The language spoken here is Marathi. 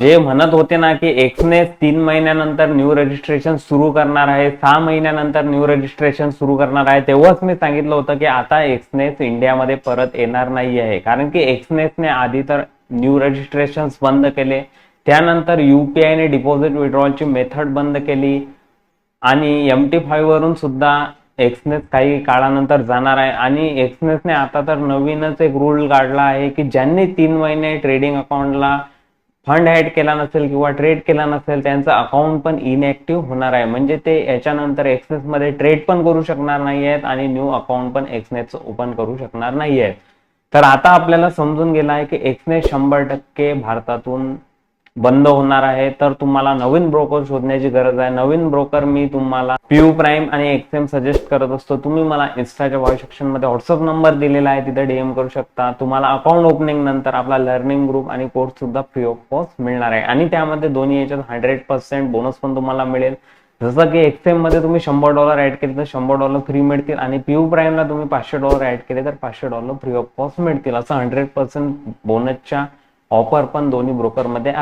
जे म्हणत होते ना की एक्सनेस 3 महिन्यानंतर न्यू रजिस्ट्रेशन सुरू करणार आहे, 6 महिन्यानंतर न्यू रजिस्ट्रेशन सुरू करणार आहे, तेव्हाच मी सांगितलं होतं की आता एक्सनेस इंडियामध्ये परत येणार नाही आहे. कारण की एक्सनेसने आधी तर न्यू रजिस्ट्रेशन बंद केले, त्यानंतर युपीआयने डिपॉझिट विड्रॉलची मेथड बंद केली आणि MT5 वरून सुद्धा एक्सनेस काही काळानंतर जाणार आहे. आणि एक्सनेसने आता तर नवीनच एक रूल काढला आहे की ज्यांनी 3 महिने ट्रेडिंग अकाउंटला फंड ऍड केला नसेल किंवा ट्रेड केला नसेल त्यांचं अकाउंट पण इनएक्टिव्ह होणार आहे. म्हणजे ते याच्यानंतर एक्सनेस मध्ये ट्रेड पण करू शकणार नाही आहेत आणि न्यू अकाउंट पण एक्सनेस ओपन करू शकणार नाही आहेत. तर आता आपल्याला समजून गेला आहे की एक्सनेस 100% भारतातून बंद होणार आहे. तर तुम्हाला नवीन ब्रोकर शोधण्याची गरज आहे. नवीन ब्रोकर मी तुम्हाला पीयू प्राईम आणि एक्सएम सजेस्ट करत असतो. तुम्ही मला इन्स्टाच्या वॉइस सेक्शन मध्ये व्हॉट्सअप नंबर दिलेला आहे, तिथे डीएम करू शकता. तुम्हाला अकाउंट ओपनिंग नंतर आपला लर्निंग ग्रुप आणि कोर्स सुद्धा फ्री ऑफ कॉस्ट मिळणार आहे आणि त्यामध्ये दोन्ही याच्यात 100% बोनस पण तुम्हाला मिळेल. जसं की एक्सएम मध्ये तुम्ही $100 ऍड केले तर $100 फ्री मिळतील आणि पीयू प्राईमला तुम्ही $500 ऍड केले तर $500 फ्री ऑफ कॉस्ट मिळतील. असं 100% बोनसच्या ऑफर पण दोन्ही ब्रोकर मध्ये आहे.